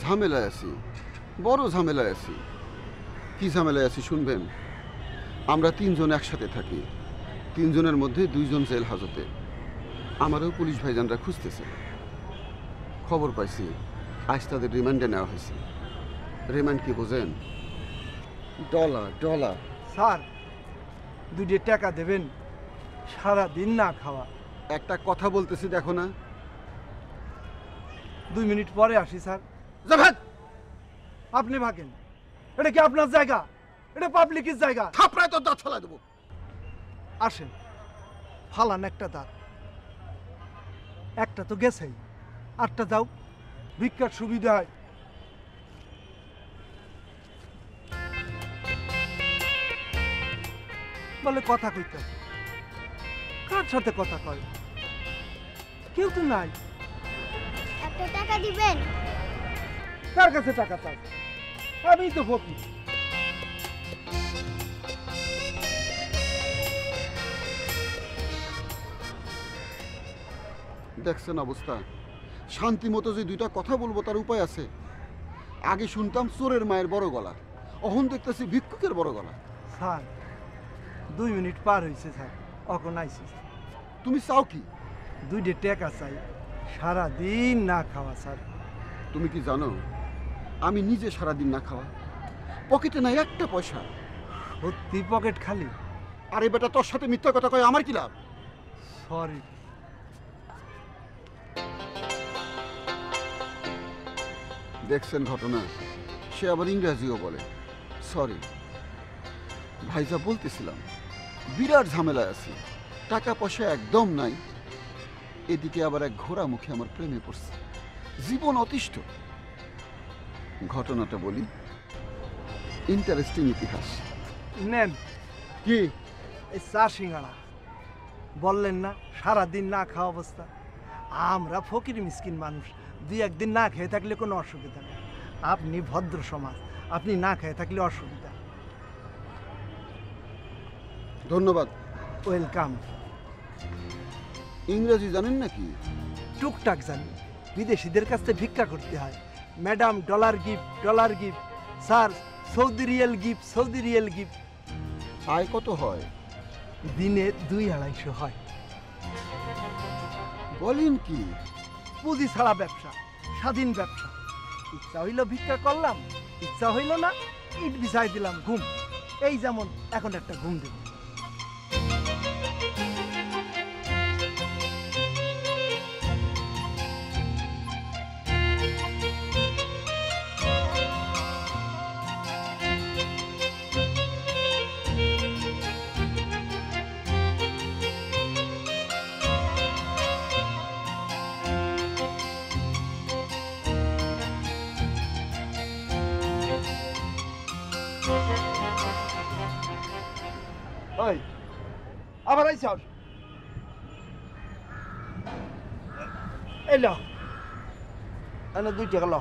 ঝামেলায় আছি, বড় ঝামেলায় আছি। কি ঝামেলায় আছি শুনবেন? আমরা তিনজন একসাথে থাকি, তিনজনের মধ্যে দুইজন জেল হাজতে। আমারও পুলিশ ভাইজানরা খুঁজতেছে। খবর পাইছি আজ তাদের রিমান্ডে নেওয়া হয়েছে। রিমান্ড কি বোঝেন? Dollar dollar. স্যার 2 টাকা দেবেন, সারা দিন না খাওয়া। একটা কথা বলতেছি দেখো না। 2 মিনিট পরে আসি স্যার। জাভেদ, আপনি ভাগেন, এটা কি আপনার জায়গা? এটা পাবলিকের জায়গা। থাপড়ায় তো দাঁত ফেলা দেবো। আসেন, ফালান একটা দাঁত। একটা তো গেছেই, আটটা যাও, ভিক্ষার সুবিধা হয়। বলে কথা কইতে, কার সাথে কথা কয়? কেউ তো নাই। একটা টাকা দিবেন? কার কাছে টাকা চাই? আমি তো ফকির। দেখছেন অবস্থা? শান্তি মতো যে দুইটা কথা বলবো তার উপায় আছে? আগে শুনতাম চোরের মায়ের বড় গলা, অহন দেখতেছি ভিক্ষুকের বড় গলা। স্যার 2 মিনিট পার হয়েছে স্যার, অখন আইসি। তুমি চাও কি? 2 টাকা চাই, সারা দিন না খাওয়া স্যার। তুমি কি জানো আমি নিজে সারাদিন না খাওয়া, পকেটে নাই একটা পয়সা। সত্যি পকেট খালি? আরে বেটা, তোর সাথে মিথ্যা কথা কয় আমার কি লাভ? সরি। দেখছেন ঘটনা, সে আবার ইংরাজিও বলে। সরি ভাইজা, বলতেছিলাম বিরাট ঝামেলায় আছি, টাকা পয়সা একদম নাই। এদিকে আবার এক ঘোড়া মুখে আমার প্রেমে পড়ছে, জীবন অতিষ্ঠ। ঘটনাটা বলি, ইন্টারেস্টিং ইতিহাস। নেন। কি? এই চা সিঙ্গাড়া। বললেন না সারা দিন না খাওয়া অবস্থা। আমরা ফকির মিসকিন মানুষ, 2-1 দিন না খেয়ে থাকলে কোনো অসুবিধা নেই। আপনি ভদ্র সমাজ, আপনি না খেয়ে থাকলে অসুবিধা। ধন্যবাদ। ওয়েলকাম। ইংরেজি জানেন নাকি? টুকটাক জানি, বিদেশিদের কাছ থেকে ভিক্ষা করতে হয়। Madam dollar gift, dollar gift. Sir Saudi riyal gift, Saudi riyal gift. আয় কত হয়? দিনে 200-250 হয়। বলেন কি? পুঁজি ছাড়া ব্যবসা, স্বাধীন ব্যবসা। ইচ্ছা হইল ভিক্ষা করলাম, ইচ্ছা হইল না ইট বিছাই দিলাম, ঘুম। এই যেমন এখন একটা ঘুম দেব। ওই আবার আইছ? এই ল, এনে 2 টাকা ল,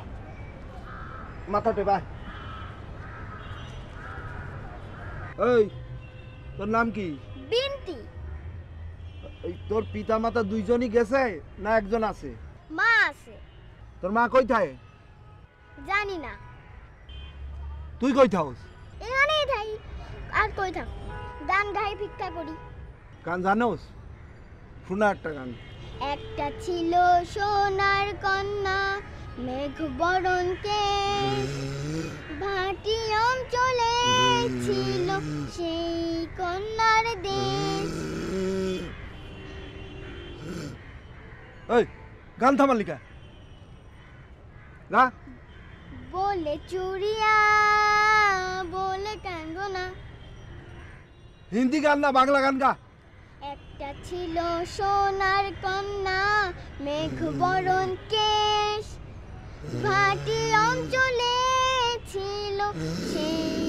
মাথা টেপা। এই তোর নাম কি? বিনতি। এই তোর পিতা মাতা দুইজনই গেছে না একজন আছে? মা আছে। তোর মা কই থাকে? জানি না। তুই কই থাকস? এখানেই থাকি। আর কই থাক? গান গাই, ভিক্ষা করি। গান জানোস? শোনা একটা গান। একটা ছিল সোনার কন্যা, মেঘ বরণ কেশ, ভাটি অঞ্চলে ছিল সেই কন্যার দেশ। এই গান থামালিকা গা। বলে চুরিয়া, বলে কাঙ্গনা। হিন্দি গান না বাংলা গান গা। একটা ছিল সোনার কন্যা, মেঘ বরণ কেশ, ভাটি অঞ্চলে ছিল সেই